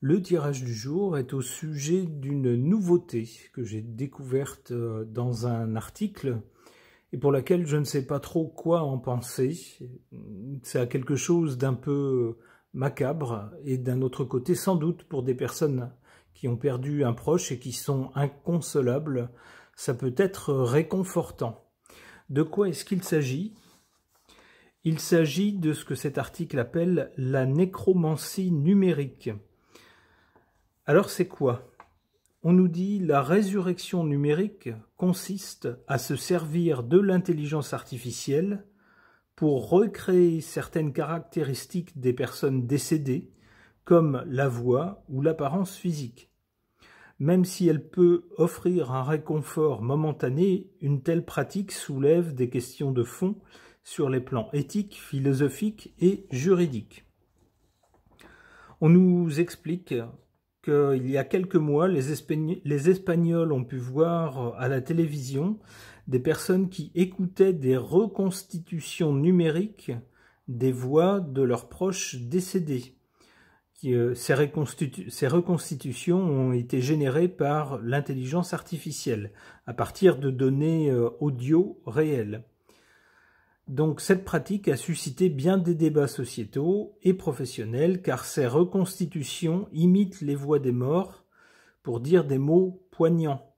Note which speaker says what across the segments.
Speaker 1: Le tirage du jour est au sujet d'une nouveauté que j'ai découverte dans un article et pour laquelle je ne sais pas trop quoi en penser. C'est quelque chose d'un peu macabre et d'un autre côté, sans doute pour des personnes qui ont perdu un proche et qui sont inconsolables, ça peut être réconfortant. De quoi est-ce qu'il s'agit ? Il s'agit de ce que cet article appelle la nécromancie numérique. Alors c'est quoi? On nous dit la résurrection numérique consiste à se servir de l'intelligence artificielle pour recréer certaines caractéristiques des personnes décédées, comme la voix ou l'apparence physique. Même si elle peut offrir un réconfort momentané, une telle pratique soulève des questions de fond sur les plans éthiques, philosophiques et juridiques. On nous explique qu'il y a quelques mois, les Espagnols ont pu voir à la télévision des personnes qui écoutaient des reconstitutions numériques des voix de leurs proches décédés. Ces reconstitutions ont été générées par l'intelligence artificielle, à partir de données audio réelles. Donc cette pratique a suscité bien des débats sociétaux et professionnels car ces reconstitutions imitent les voix des morts pour dire des mots poignants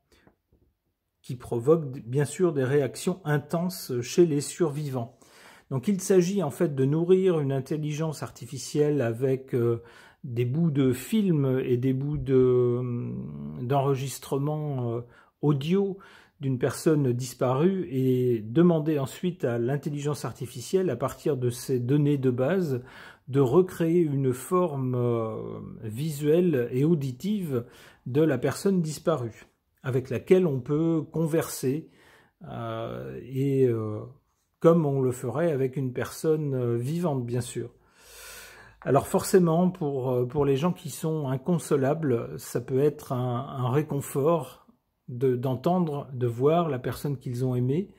Speaker 1: qui provoquent bien sûr des réactions intenses chez les survivants. Donc il s'agit en fait de nourrir une intelligence artificielle avec des bouts de films et des bouts d'enregistrement audio d'une personne disparue et demander ensuite à l'intelligence artificielle, à partir de ces données de base, de recréer une forme visuelle et auditive de la personne disparue, avec laquelle on peut converser comme on le ferait avec une personne vivante, bien sûr. Alors forcément, pour les gens qui sont inconsolables, ça peut être un réconfort d'entendre, de voir la personne qu'ils ont aimée.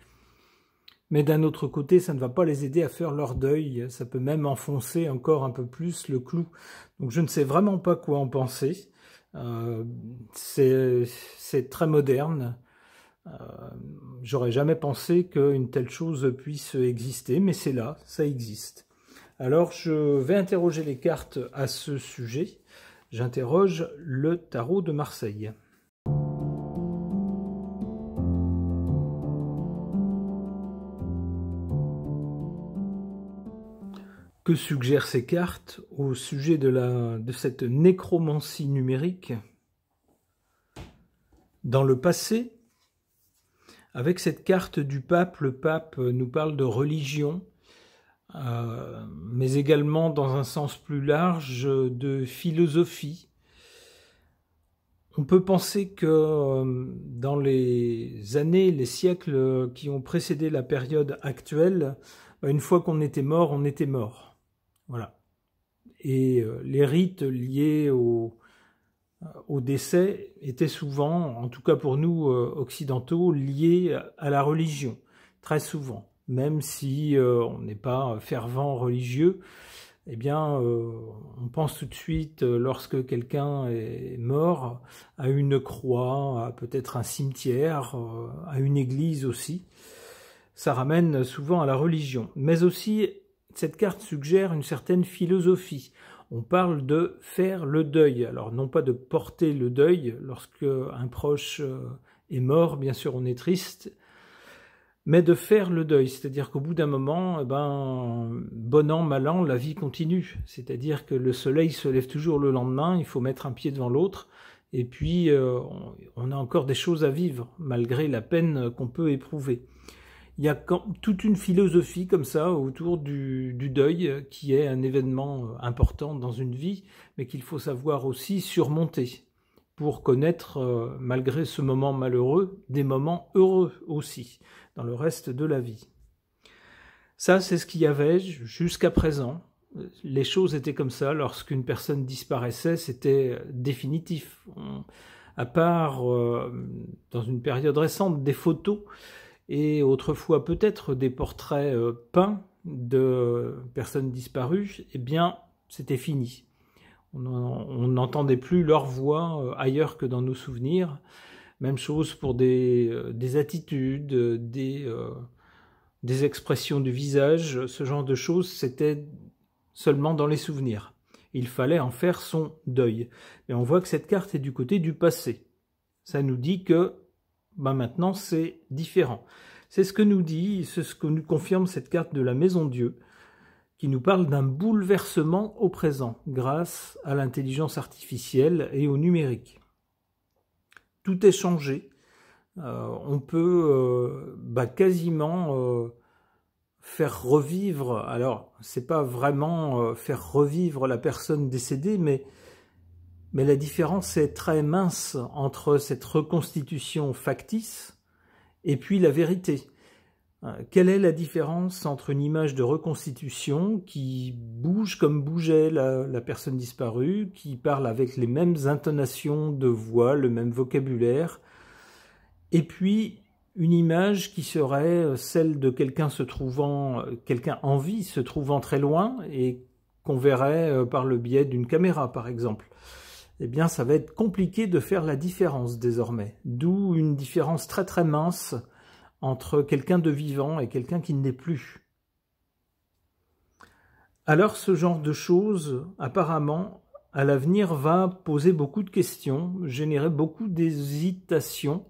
Speaker 1: Mais d'un autre côté, ça ne va pas les aider à faire leur deuil. Ça peut même enfoncer encore un peu plus le clou. Donc je ne sais vraiment pas quoi en penser. C'est très moderne. J'aurais jamais pensé qu'une telle chose puisse exister, mais c'est là, ça existe. Alors je vais interroger les cartes à ce sujet. J'interroge le tarot de Marseille. Que suggèrent ces cartes au sujet de cette nécromancie numérique? Dans le passé, avec cette carte du pape, le pape nous parle de religion, mais également dans un sens plus large de philosophie. On peut penser que dans les années, les siècles qui ont précédé la période actuelle, une fois qu'on était mort, on était mort. Voilà. Et les rites liés au décès étaient souvent, en tout cas pour nous occidentaux, liés à la religion, très souvent. Même si on n'est pas fervent religieux, eh bien, on pense tout de suite, lorsque quelqu'un est mort, à une croix, à peut-être un cimetière, à une église aussi. Ça ramène souvent à la religion. Mais aussi, cette carte suggère une certaine philosophie. On parle de faire le deuil. Alors, non pas de porter le deuil. Lorsque un proche est mort, bien sûr, on est triste. Mais de faire le deuil. C'est-à-dire qu'au bout d'un moment, bon an, mal an, la vie continue. C'est-à-dire que le soleil se lève toujours le lendemain. Il faut mettre un pied devant l'autre. Et puis, on a encore des choses à vivre, malgré la peine qu'on peut éprouver. Il y a toute une philosophie comme ça autour du deuil qui est un événement important dans une vie, mais qu'il faut savoir aussi surmonter pour connaître, malgré ce moment malheureux, des moments heureux aussi dans le reste de la vie. Ça, c'est ce qu'il y avait jusqu'à présent. Les choses étaient comme ça. Lorsqu'une personne disparaissait, c'était définitif. À part, dans une période récente, des photos, et autrefois peut-être des portraits peints de personnes disparues, eh bien c'était fini. On n'entendait plus leur voix ailleurs que dans nos souvenirs. Même chose pour des attitudes, des expressions du visage, ce genre de choses, c'était seulement dans les souvenirs. Il fallait en faire son deuil. Et on voit que cette carte est du côté du passé. Ça nous dit que maintenant c'est différent. C'est ce que nous confirme cette carte de la Maison Dieu, qui nous parle d'un bouleversement au présent, grâce à l'intelligence artificielle et au numérique. Tout est changé. On peut quasiment faire revivre, alors c'est pas vraiment faire revivre la personne décédée, mais la différence est très mince entre cette reconstitution factice et puis la vérité. Quelle est la différence entre une image de reconstitution qui bouge comme bougeait la personne disparue, qui parle avec les mêmes intonations de voix, le même vocabulaire, et puis une image qui serait celle de quelqu'un en vie, se trouvant très loin, et qu'on verrait par le biais d'une caméra, par exemple. Eh bien, ça va être compliqué de faire la différence désormais, d'où une différence très très mince entre quelqu'un de vivant et quelqu'un qui ne l'est plus. Alors ce genre de choses, apparemment, à l'avenir, va poser beaucoup de questions, générer beaucoup d'hésitations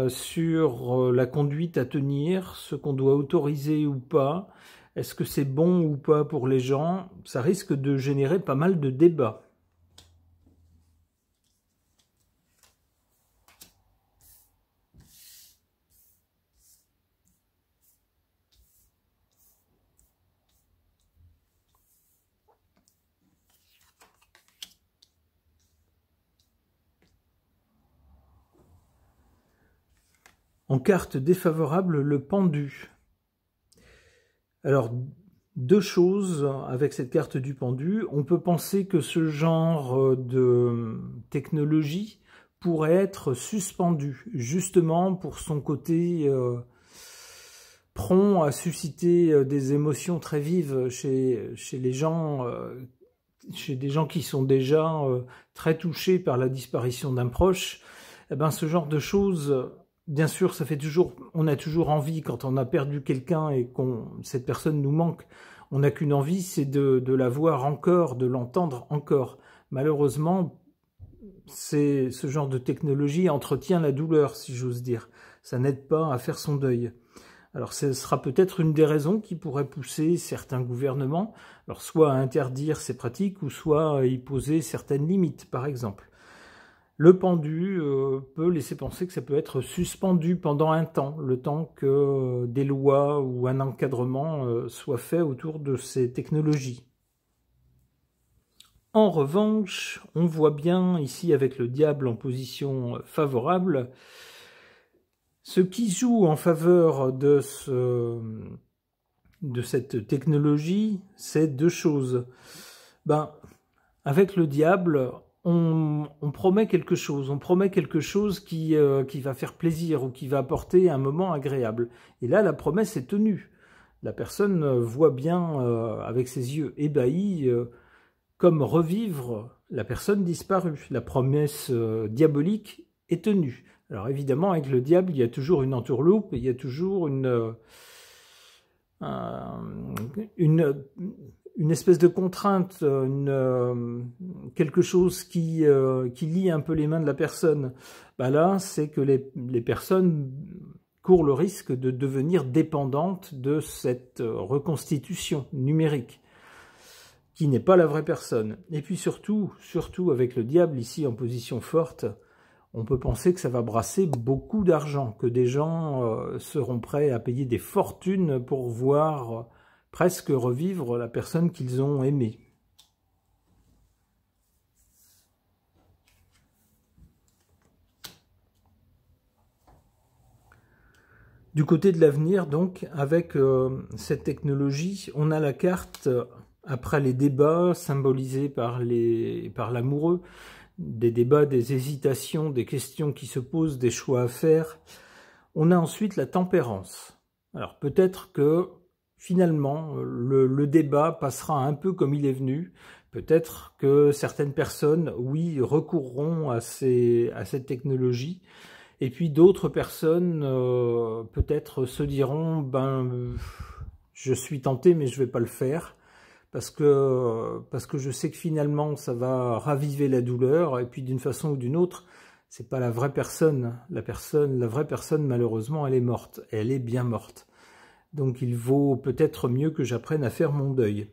Speaker 1: sur la conduite à tenir, ce qu'on doit autoriser ou pas, est-ce que c'est bon ou pas pour les gens, ça risque de générer pas mal de débats. En carte défavorable, le pendu. Alors, deux choses avec cette carte du pendu. On peut penser que ce genre de technologie pourrait être suspendu, justement pour son côté prompt à susciter des émotions très vives chez les gens, chez des gens qui sont déjà très touchés par la disparition d'un proche. Eh ben, ce genre de choses... Bien sûr, on a toujours envie, quand on a perdu quelqu'un et cette personne nous manque, on n'a qu'une envie, c'est de la voir encore, de l'entendre encore. Malheureusement, ce genre de technologie entretient la douleur, si j'ose dire. Ça n'aide pas à faire son deuil. Alors, ce sera peut-être une des raisons qui pourrait pousser certains gouvernements, alors soit à interdire ces pratiques, ou soit à y poser certaines limites, par exemple. Le pendu peut laisser penser que ça peut être suspendu pendant un temps, le temps que des lois ou un encadrement soient faits autour de ces technologies. En revanche, on voit bien ici avec le diable en position favorable, ce qui joue en faveur de cette technologie, c'est deux choses. Avec le diable, on promet quelque chose qui va faire plaisir ou qui va apporter un moment agréable. Et là, la promesse est tenue. La personne voit bien avec ses yeux ébahis comme revivre la personne disparue. La promesse diabolique est tenue. Alors évidemment, avec le diable, il y a toujours une entourloupe, il y a toujours une espèce de contrainte, quelque chose qui lie un peu les mains de la personne. Là, c'est que les personnes courent le risque de devenir dépendantes de cette reconstitution numérique, qui n'est pas la vraie personne. Et puis surtout avec le diable ici en position forte, on peut penser que ça va brasser beaucoup d'argent, que des gens seront prêts à payer des fortunes pour voir presque revivre la personne qu'ils ont aimée. Du côté de l'avenir, donc, avec cette technologie, on a la carte, après les débats symbolisés par l'amoureux, des débats, des hésitations, des questions qui se posent, des choix à faire. On a ensuite la tempérance. Alors peut-être que finalement, le débat passera un peu comme il est venu. Peut-être que certaines personnes, oui, recourront à cette technologie, et puis d'autres personnes, peut-être se diront, je suis tenté, mais je vais pas le faire, parce que je sais que finalement, ça va raviver la douleur, et puis d'une façon ou d'une autre, c'est pas la vraie personne. La vraie personne, malheureusement, elle est morte, elle est bien morte. Donc il vaut peut-être mieux que j'apprenne à faire mon deuil.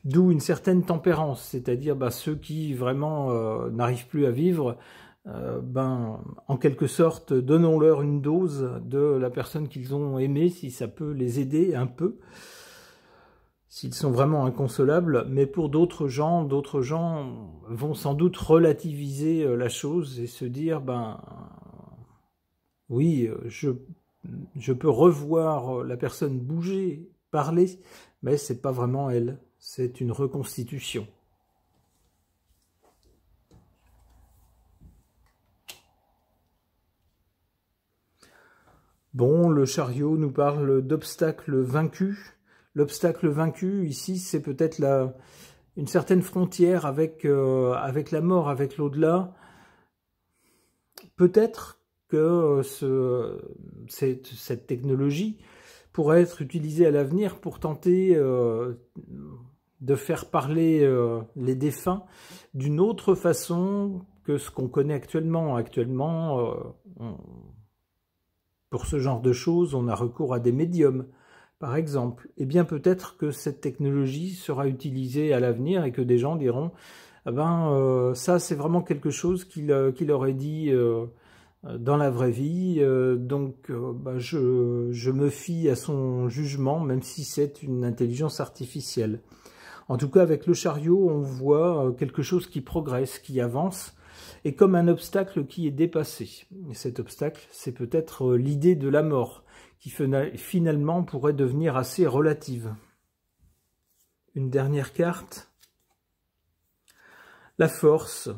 Speaker 1: D'où une certaine tempérance, c'est-à-dire ceux qui vraiment n'arrivent plus à vivre, en quelque sorte, donnons-leur une dose de la personne qu'ils ont aimée, si ça peut les aider un peu, s'ils sont vraiment inconsolables. Mais pour d'autres gens vont sans doute relativiser la chose et se dire, oui, je peux revoir la personne bouger, parler, mais c'est pas vraiment elle. C'est une reconstitution. Bon, le chariot nous parle d'obstacles vaincus. L'obstacle vaincu, ici, c'est peut-être une certaine frontière avec la mort, avec l'au-delà. Peut-être que cette technologie pourrait être utilisée à l'avenir pour tenter de faire parler les défunts d'une autre façon que ce qu'on connaît actuellement. Pour ce genre de choses, on a recours à des médiums, par exemple. Eh bien, peut-être que cette technologie sera utilisée à l'avenir et que des gens diront ça, c'est vraiment quelque chose qu'il aurait dit dans la vraie vie, je me fie à son jugement, même si c'est une intelligence artificielle. En tout cas, avec le chariot, on voit quelque chose qui progresse, qui avance, et comme un obstacle qui est dépassé. Et cet obstacle, c'est peut-être l'idée de la mort, qui finalement pourrait devenir assez relative. Une dernière carte. La force.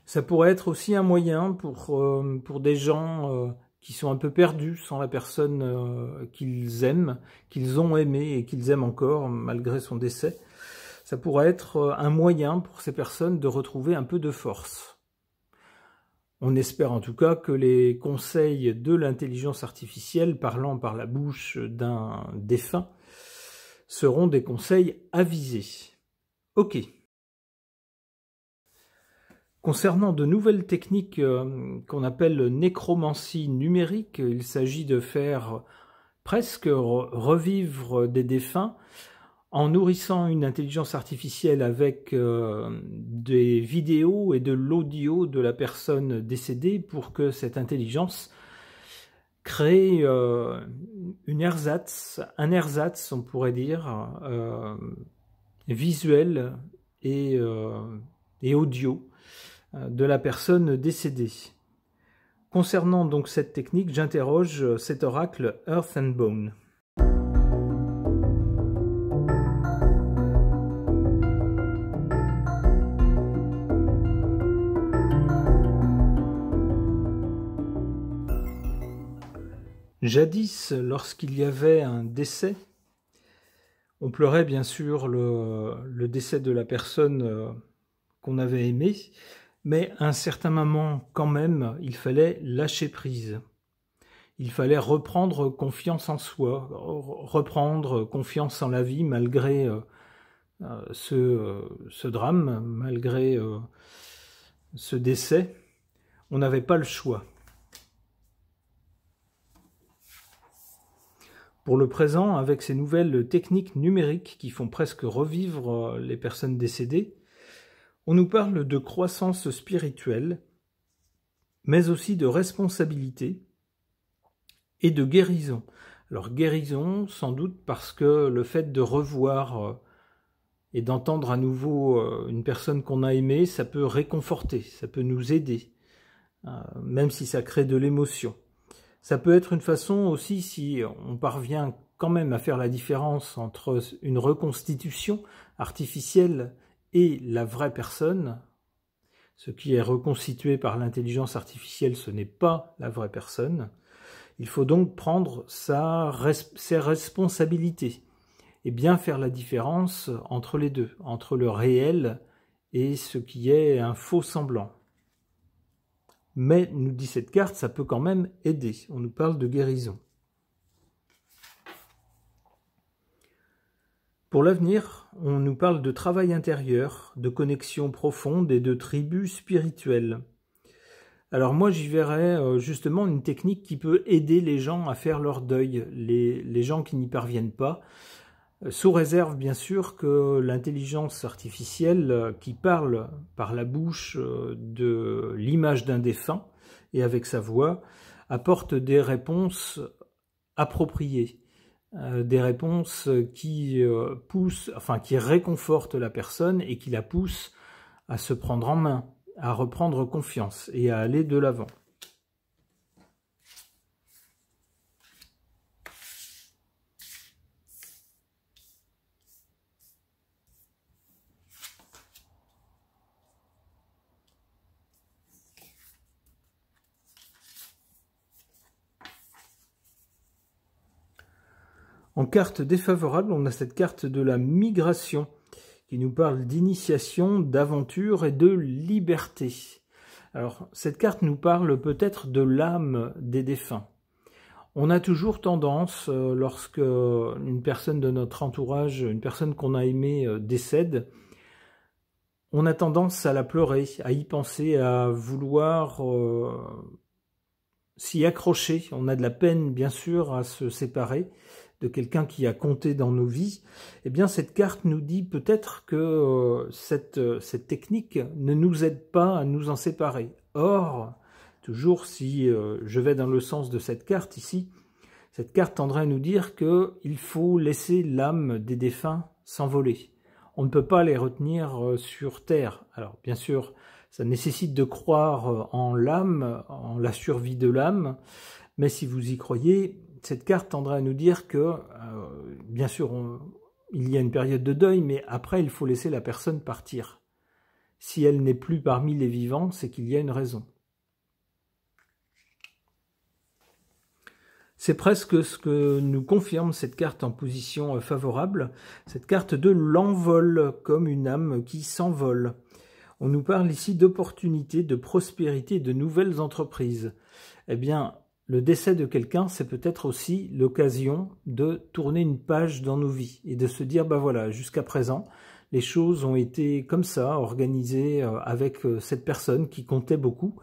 Speaker 1: Ça pourrait être aussi un moyen pour des gens qui sont un peu perdus sans la personne qu'ils aiment, qu'ils ont aimée et qu'ils aiment encore malgré son décès. Ça pourrait être un moyen pour ces personnes de retrouver un peu de force. On espère en tout cas que les conseils de l'intelligence artificielle parlant par la bouche d'un défunt seront des conseils avisés. Ok. Concernant de nouvelles techniques qu'on appelle nécromancie numérique, il s'agit de faire presque revivre des défunts en nourrissant une intelligence artificielle avec des vidéos et de l'audio de la personne décédée pour que cette intelligence crée un ersatz, on pourrait dire, visuel et audio de la personne décédée. Concernant donc cette technique, j'interroge cet oracle Earth and Bone. Jadis, lorsqu'il y avait un décès, on pleurait bien sûr le décès de la personne qu'on avait aimée, mais à un certain moment, quand même, il fallait lâcher prise. Il fallait reprendre confiance en soi, reprendre confiance en la vie malgré ce drame, malgré ce décès. On n'avait pas le choix. Pour le présent, avec ces nouvelles techniques numériques qui font presque revivre les personnes décédées, on nous parle de croissance spirituelle, mais aussi de responsabilité et de guérison. Alors guérison, sans doute parce que le fait de revoir et d'entendre à nouveau une personne qu'on a aimée, ça peut réconforter, ça peut nous aider, même si ça crée de l'émotion. Ça peut être une façon aussi, si on parvient quand même à faire la différence entre une reconstitution artificielle et la vraie personne. Ce qui est reconstitué par l'intelligence artificielle, ce n'est pas la vraie personne. Il faut donc prendre ses responsabilités et bien faire la différence entre les deux, entre le réel et ce qui est un faux semblant. Mais, nous dit cette carte, ça peut quand même aider. On nous parle de guérison. Pour l'avenir, on nous parle de travail intérieur, de connexion profonde et de tribu spirituelle. Alors moi, j'y verrais justement une technique qui peut aider les gens à faire leur deuil, les gens qui n'y parviennent pas, sous réserve bien sûr que l'intelligence artificielle qui parle par la bouche de l'image d'un défunt et avec sa voix apporte des réponses appropriées. Des réponses qui poussent, enfin qui réconfortent la personne et qui la poussent à se prendre en main, à reprendre confiance et à aller de l'avant. En carte défavorable, on a cette carte de la migration qui nous parle d'initiation, d'aventure et de liberté. Alors, cette carte nous parle peut-être de l'âme des défunts. On a toujours tendance, lorsque une personne de notre entourage, une personne qu'on a aimée décède, on a tendance à la pleurer, à y penser, à vouloir s'y accrocher. On a de la peine, bien sûr, à se séparer de quelqu'un qui a compté dans nos vies. Eh bien, cette carte nous dit peut-être que cette technique ne nous aide pas à nous en séparer. Or, toujours si je vais dans le sens de cette carte ici, cette carte tendrait à nous dire qu'il faut laisser l'âme des défunts s'envoler. On ne peut pas les retenir sur terre. Alors, bien sûr, ça nécessite de croire en l'âme, en la survie de l'âme, mais si vous y croyez, cette carte tendrait à nous dire que, bien sûr, il y a une période de deuil, mais après, il faut laisser la personne partir. Si elle n'est plus parmi les vivants, c'est qu'il y a une raison. C'est presque ce que nous confirme cette carte en position favorable, cette carte de l'envol, comme une âme qui s'envole. On nous parle ici d'opportunités, de prospérité, de nouvelles entreprises. Eh bien, le décès de quelqu'un, c'est peut-être aussi l'occasion de tourner une page dans nos vies et de se dire, ben voilà, jusqu'à présent, les choses ont été comme ça, organisées avec cette personne qui comptait beaucoup,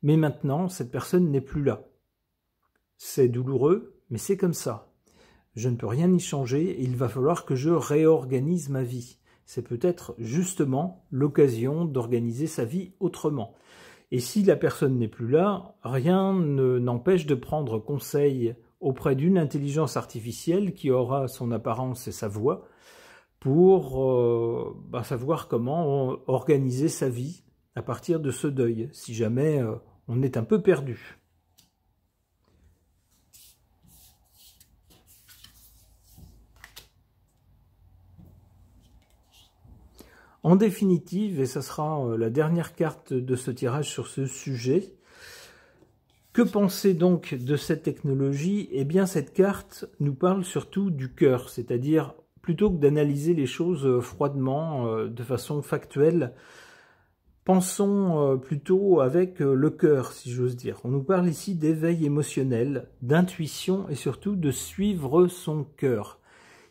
Speaker 1: mais maintenant, cette personne n'est plus là. C'est douloureux, mais c'est comme ça. Je ne peux rien y changer et il va falloir que je réorganise ma vie. C'est peut-être justement l'occasion d'organiser sa vie autrement. Et si la personne n'est plus là, rien ne n'empêche de prendre conseil auprès d'une intelligence artificielle qui aura son apparence et sa voix pour savoir comment organiser sa vie à partir de ce deuil, si jamais on est un peu perdu. En définitive, et ça sera la dernière carte de ce tirage sur ce sujet, que penser donc de cette technologie? Eh bien, cette carte nous parle surtout du cœur, c'est-à-dire plutôt que d'analyser les choses froidement, de façon factuelle, pensons plutôt avec le cœur, si j'ose dire. On nous parle ici d'éveil émotionnel, d'intuition et surtout de suivre son cœur.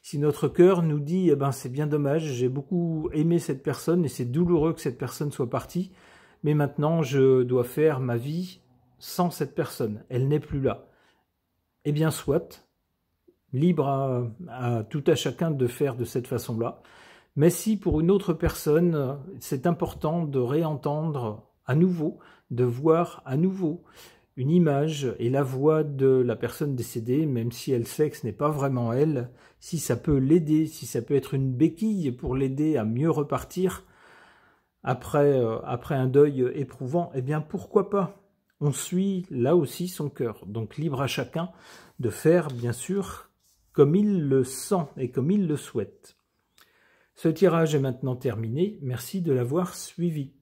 Speaker 1: Si notre cœur nous dit eh ben, c'est bien dommage, j'ai beaucoup aimé cette personne et c'est douloureux que cette personne soit partie, mais maintenant je dois faire ma vie sans cette personne, elle n'est plus là. Eh bien soit, libre à tout à chacun de faire de cette façon-là, mais si pour une autre personne c'est important de réentendre à nouveau, de voir à nouveau une image et la voix de la personne décédée, même si elle sait que ce n'est pas vraiment elle, si ça peut l'aider, si ça peut être une béquille pour l'aider à mieux repartir après un deuil éprouvant, eh bien pourquoi pas? On suit là aussi son cœur. Donc libre à chacun de faire, bien sûr, comme il le sent et comme il le souhaite. Ce tirage est maintenant terminé. Merci de l'avoir suivi.